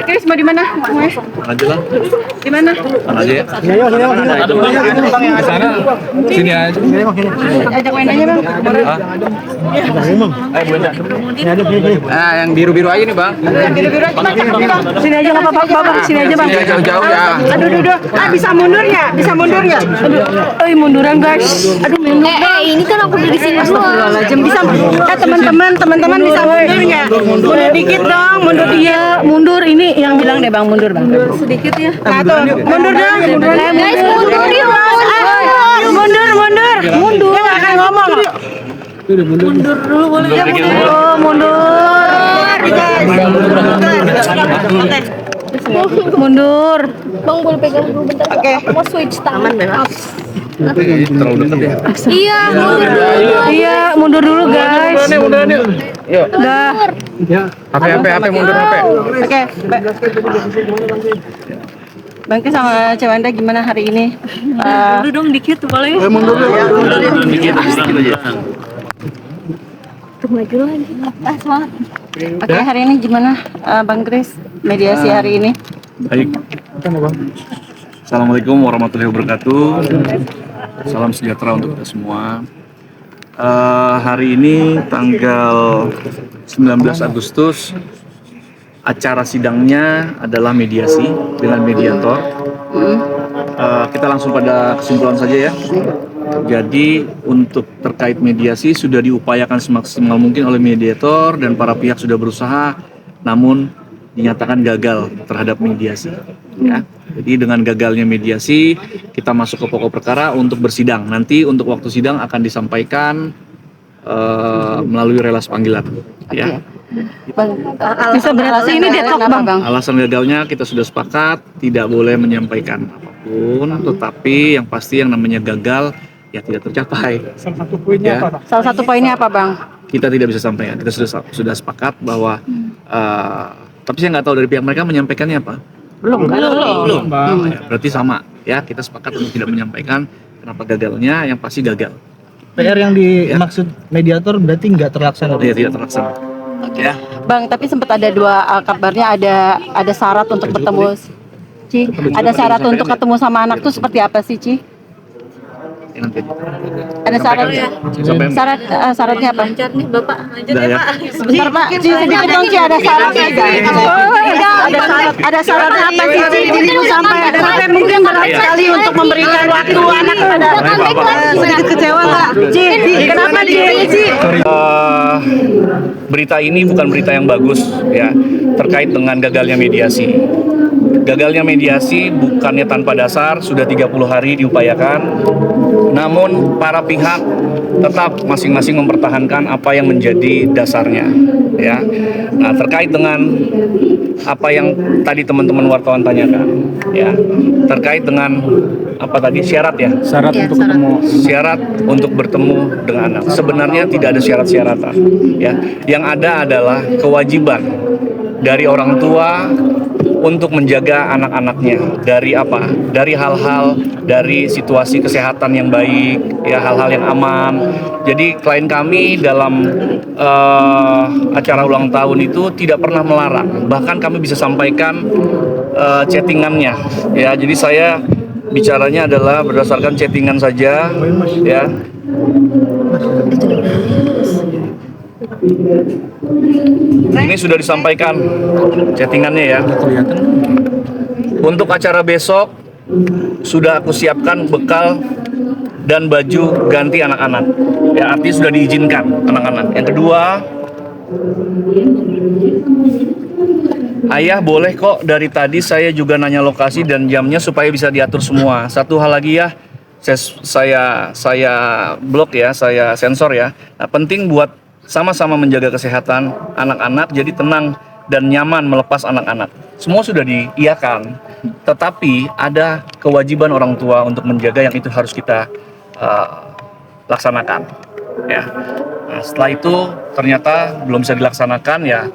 Chris, mau di mana? Aja lah. Di mana? Mana aja ya? Sini Di sana. Sini aja. Ajak main aja, Bang. Ah, yang biru-biru aja nih, Bang. Yang biru-biru aja, Bang. Sini aja nggak apa-apa, Bang. Sini aja, Bang. Sini aja jauh-jauh ya. Aduh. Bisa mundur nggak? Bisa mundur nggak? Aduh, munduran, guys. Aduh, mundur. Ini kan aku udah di sini dulu. Bisa, teman-teman bisa mundur nggak? Mundur dikit dong, mundur dia. Mundur ini yang bilang deh, Bang, mundur, Bang. Sedikit ya. Nah, tuh, mundur dong. Guys, mundur yuk. Mundur. Dia nggak akan ngomong. Mundur dulu boleh ya. Mundur. Bang boleh pegang dulu bentar. Oke. Aku mau switch tangan. Terlalu dekat ya. Iya, mundur dulu. Iya, mundur dulu, guys. Munduran yuk. Yuk. Udah. HP mundur HP. Oke. Bang Kris sama Cewek Anda gimana hari ini? Mundur dong dikit boleh. Dikit aja. Tuh maju lagi. Semangat. Oke, hari ini gimana Bang Kris mediasi hari ini? Baik. Assalamualaikum warahmatullahi wabarakatuh. Salam sejahtera untuk kita semua. Hari ini tanggal 19 Agustus, acara sidangnya adalah mediasi dengan mediator. Kita langsung pada kesimpulan saja ya. Jadi untuk terkait mediasi sudah diupayakan semaksimal mungkin oleh mediator dan para pihak sudah berusaha, namun dinyatakan gagal terhadap mediasi. Ya. Jadi dengan gagalnya mediasi, kita masuk ke pokok perkara untuk bersidang. Nanti untuk waktu sidang akan disampaikan melalui relas panggilan. Ya. Bisa berarti ini deadlock, Bang. Alasan gagalnya kita sudah sepakat tidak boleh menyampaikan apapun, tetapi yang pasti yang namanya gagal ya tidak tercapai. Salah satu poinnya apa, Pak? Salah satu poinnya apa, Bang? Kita tidak bisa sampaikan. Kita sudah sepakat bahwa tapi saya nggak tahu dari pihak mereka menyampaikannya apa. Belum. Bang. Ya, berarti sama ya, kita sepakat untuk tidak menyampaikan kenapa gagalnya, yang pasti gagal. PR yang dimaksud mediator berarti nggak terlaksana. Ya, tidak terlaksana. Ya. Bang, tapi sempat ada kabarnya ada syarat untuk bertemu. Ci, ada syarat untuk ketemu sama anak tuh seperti apa sih, Ci? Ya, nanti. Ada syaratnya. Syaratnya apa? Lancar nih Bapak. Lancar Udah, ya ya. Pak. Sebentar, Pak. Ci, sedikit dong, Ci, ada syaratnya, guys. Ada syaratnya apa sih, Ci? Jadi sampai mungkin berat sekali untuk memberikan waktu anak kepada sedikit kecewa nggak? Ci, kenapa Ci? Berita ini bukan berita yang bagus ya, terkait dengan gagalnya mediasi. Gagalnya mediasi bukannya tanpa dasar, sudah 30 hari diupayakan, namun para pihak tetap masing-masing mempertahankan apa yang menjadi dasarnya ya. Nah, terkait dengan apa yang tadi teman-teman wartawan tanyakan ya, terkait dengan apa tadi syarat ya, syarat untuk bertemu dengan anak. Sebenarnya tidak ada syarat-syaratan ya. Yang ada adalah kewajiban dari orang tua untuk menjaga anak-anaknya dari apa? Dari hal-hal, dari situasi kesehatan yang baik, ya, hal-hal yang aman. Jadi klien kami dalam acara ulang tahun itu tidak pernah melarang. Bahkan kami bisa sampaikan chattingannya, ya. Jadi saya bicaranya adalah berdasarkan chattingan saja, ya. Ini sudah disampaikan chattingannya ya. Untuk acara besok sudah aku siapkan bekal dan baju ganti anak-anak. Ya, artinya sudah diizinkan anak-anak. Yang kedua, ayah boleh kok dari tadi saya juga nanya lokasi dan jamnya supaya bisa diatur semua. Satu hal lagi ya, saya blok ya, saya sensor ya. Nah, penting buat sama-sama menjaga kesehatan anak-anak, jadi tenang dan nyaman melepas anak-anak. Semua sudah diiyakan, tetapi ada kewajiban orang tua untuk menjaga yang itu harus kita laksanakan. Ya. Nah, setelah itu ternyata belum bisa dilaksanakan ya.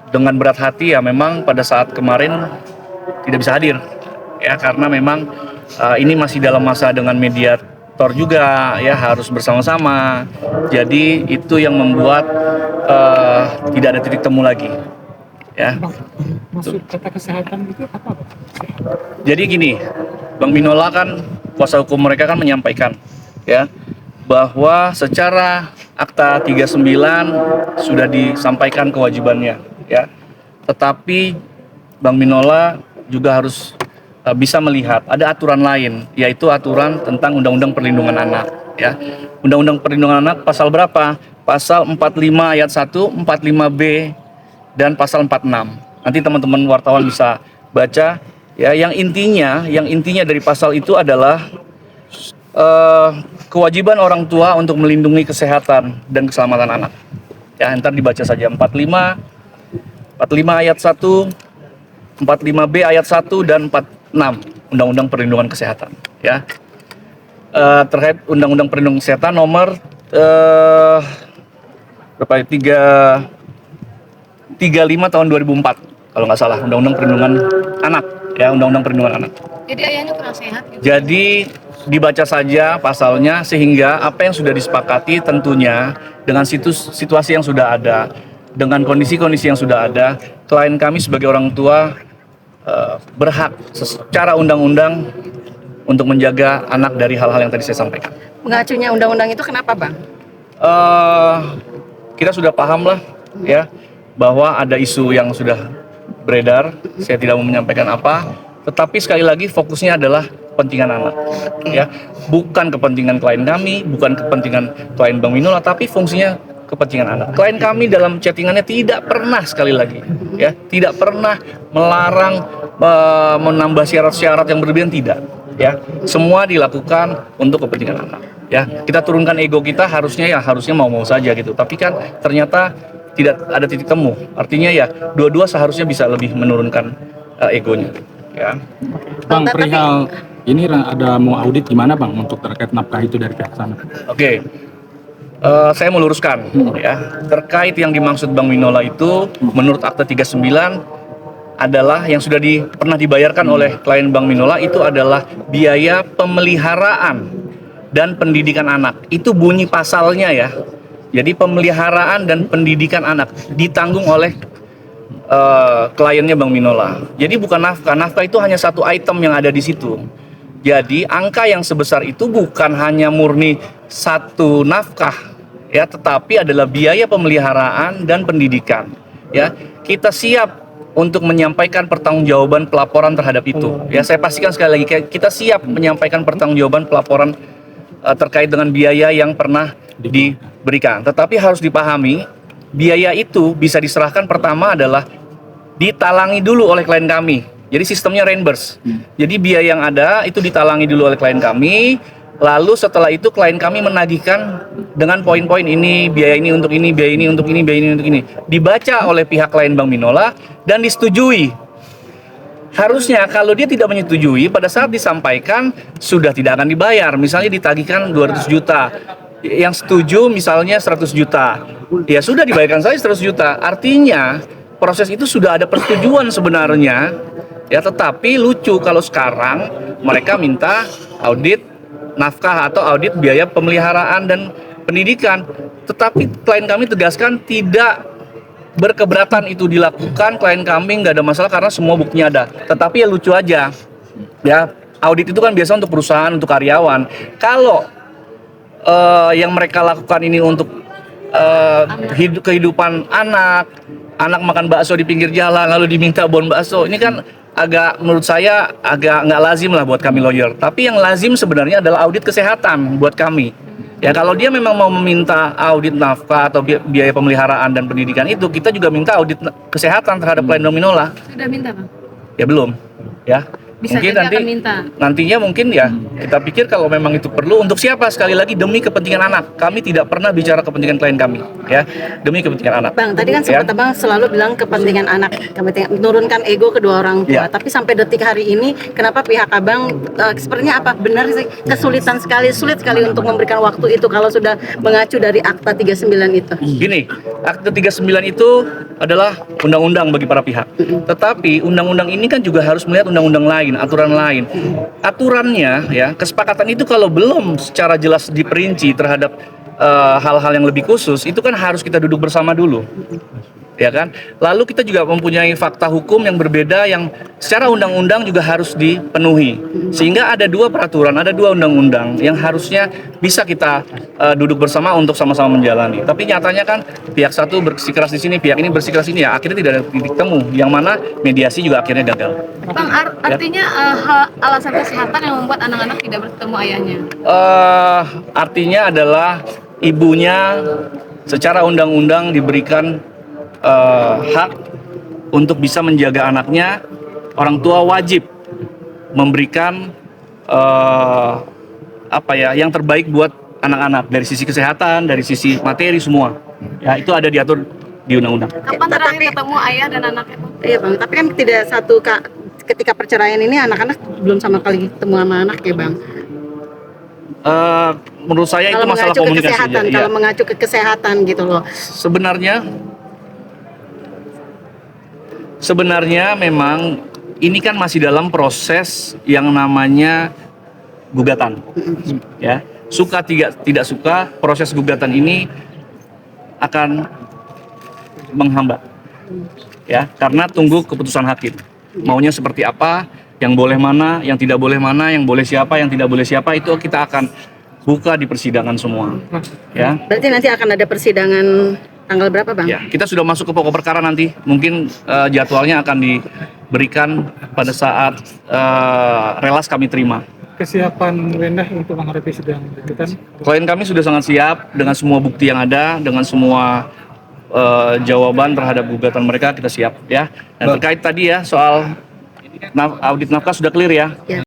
Dengan berat hati ya, memang pada saat kemarin tidak bisa hadir ya, karena memang ini masih dalam masa dengan mediator kantor juga ya, harus bersama-sama. Jadi itu yang membuat tidak ada titik temu lagi ya. Maksud kata kesehatan itu apa, Pak? Jadi gini, Bang Minola kan, kuasa hukum mereka kan menyampaikan ya bahwa secara Akta 39 sudah disampaikan kewajibannya ya. Tetapi Bang Minola juga harus bisa melihat ada aturan lain, yaitu aturan tentang Undang-Undang Perlindungan Anak ya. Undang-Undang Perlindungan Anak pasal berapa? Pasal 45 ayat 1, 45B dan pasal 46. Nanti teman-teman wartawan bisa baca ya. Yang intinya dari pasal itu adalah kewajiban orang tua untuk melindungi kesehatan dan keselamatan anak. Ya, ntar dibaca saja 45 ayat 1, 45B ayat 1 dan 46 Undang-Undang Perlindungan Kesehatan ya. Terkait Undang-Undang Perlindungan Kesehatan nomor 35 tahun 2004 kalau nggak salah, Undang-Undang Perlindungan Anak ya, Undang-Undang Perlindungan Anak. Jadi ayahnya kurang sehat gitu. Jadi dibaca saja pasalnya, sehingga apa yang sudah disepakati tentunya dengan situasi yang sudah ada, dengan kondisi-kondisi yang sudah ada, klien kami sebagai orang tua berhak secara undang-undang untuk menjaga anak dari hal-hal yang tadi saya sampaikan. Mengacunya undang-undang itu kenapa, Bang? Kita sudah paham lah ya bahwa ada isu yang sudah beredar. Saya tidak mau menyampaikan apa, tetapi sekali lagi fokusnya adalah kepentingan anak ya, bukan kepentingan klien kami, bukan kepentingan klien Bang Minola, tapi fungsinya kepentingan anak. Klien kami dalam chattingannya tidak pernah, sekali lagi ya, tidak pernah melarang menambah syarat-syarat yang berlebihan, tidak ya. Semua dilakukan untuk kepentingan anak ya. Kita turunkan ego kita, harusnya mau saja gitu, tapi kan ternyata tidak ada titik temu. Artinya ya dua-dua seharusnya bisa lebih menurunkan egonya ya. Bang, perihal ini ada mau audit gimana Bang untuk terkait nafkah itu dari pihak sana? Oke. Saya meluruskan ya, terkait yang dimaksud Bang Minola itu menurut Akta 39 adalah yang sudah pernah dibayarkan oleh klien Bang Minola, itu adalah biaya pemeliharaan dan pendidikan anak. Itu bunyi pasalnya ya. Jadi pemeliharaan dan pendidikan anak ditanggung oleh kliennya Bang Minola. Jadi bukan nafkah. Nafkah itu hanya satu item yang ada di situ. Jadi angka yang sebesar itu bukan hanya murni satu nafkah ya, tetapi adalah biaya pemeliharaan dan pendidikan ya. Kita siap untuk menyampaikan pertanggungjawaban pelaporan terhadap itu ya. Saya pastikan sekali lagi, kita siap menyampaikan pertanggungjawaban pelaporan terkait dengan biaya yang pernah diberikan. Tetapi harus dipahami, biaya itu bisa diserahkan pertama adalah ditalangi dulu oleh klien kami. Jadi sistemnya reimburse. Jadi biaya yang ada itu ditalangi dulu oleh klien kami. Lalu setelah itu klien kami menagihkan dengan poin-poin ini, biaya ini untuk ini, biaya ini untuk ini, biaya ini untuk ini. Dibaca oleh pihak klien Bang Minola dan disetujui. Harusnya kalau dia tidak menyetujui, pada saat disampaikan sudah tidak akan dibayar. Misalnya ditagihkan 200 juta. Yang setuju misalnya 100 juta. Ya sudah dibayarkan saja 100 juta. Artinya proses itu sudah ada persetujuan sebenarnya. Ya, tetapi lucu kalau sekarang mereka minta audit nafkah atau audit biaya pemeliharaan dan pendidikan. Tetapi klien kami tegaskan tidak berkeberatan itu dilakukan. Klien kami nggak ada masalah karena semua buktinya ada. Tetapi ya lucu aja. Ya, audit itu kan biasa untuk perusahaan, untuk karyawan. Kalau yang mereka lakukan ini untuk kehidupan anak makan bakso di pinggir jalan lalu diminta bon bakso, ini kan menurut saya agak nggak lazim lah buat kami lawyer. Tapi yang lazim sebenarnya adalah audit kesehatan buat kami. Ya, kalau dia memang mau meminta audit nafkah atau biaya pemeliharaan dan pendidikan itu, kita juga minta audit kesehatan terhadap klien Bang Minola. Sudah minta Bang? Ya belum. Ya. Bisa mungkin jadi nanti akan minta. nantinya mungkin ya kita pikir kalau memang itu perlu, untuk siapa, sekali lagi demi kepentingan anak. Kami tidak pernah bicara kepentingan klien kami ya, demi kepentingan anak. Bang, tadi kan sempat Abang selalu bilang kepentingan anak, menurunkan ego kedua orang tua. Ya. Tapi sampai detik hari ini, kenapa pihak Abang sepertinya apa benar sih sulit sekali untuk memberikan waktu itu kalau sudah mengacu dari Akta 39 itu? Gini, Akta 39 itu adalah undang-undang bagi para pihak. Tetapi undang-undang ini kan juga harus melihat undang-undang lain. aturan lain. Aturannya ya, kesepakatan itu kalau belum secara jelas diperinci terhadap hal-hal yang lebih khusus, itu kan harus kita duduk bersama dulu. Ya kan? Lalu kita juga mempunyai fakta hukum yang berbeda yang secara undang-undang juga harus dipenuhi. Sehingga ada dua peraturan, ada dua undang-undang yang harusnya bisa kita duduk bersama untuk sama-sama menjalani. Tapi nyatanya kan pihak satu bersikeras di sini, pihak ini bersikeras ini, ya akhirnya tidak ada titik temu. Yang mana mediasi juga akhirnya gagal. Bang, artinya alasan kesehatan yang membuat anak-anak tidak bertemu ayahnya. Artinya adalah ibunya secara undang-undang diberikan hak untuk bisa menjaga anaknya. Orang tua wajib memberikan yang terbaik buat anak-anak dari sisi kesehatan, dari sisi materi semua. Ya, itu ada diatur di undang-undang. Kapan terakhir ketemu ayah dan anaknya? Iya Bang, tapi kan tidak satu ketika perceraian ini anak-anak belum sama kali ketemu sama anak ya Bang. Menurut saya Kalau itu masalah mengacu ke komunikasi. kesehatan, Ya. kalau mengacu ke kesehatan gitu loh. Sebenarnya memang ini kan masih dalam proses yang namanya gugatan. Ya, suka tidak suka, proses gugatan ini akan menghambat. Ya, karena tunggu keputusan hakim. Maunya seperti apa, yang boleh mana, yang tidak boleh mana, yang boleh siapa, yang tidak boleh siapa, itu kita akan buka di persidangan semua. Ya. Berarti nanti akan ada persidangan tanggal berapa Bang? Ya, kita sudah masuk ke pokok perkara nanti. Mungkin jadwalnya akan diberikan pada saat relas kami terima. Kesiapan Wendah untuk menghadapi sidang lanjutan? Klien kami sudah sangat siap dengan semua bukti yang ada, dengan semua jawaban terhadap gugatan mereka, kita siap ya. Dan terkait tadi ya soal audit nafkah sudah clear ya.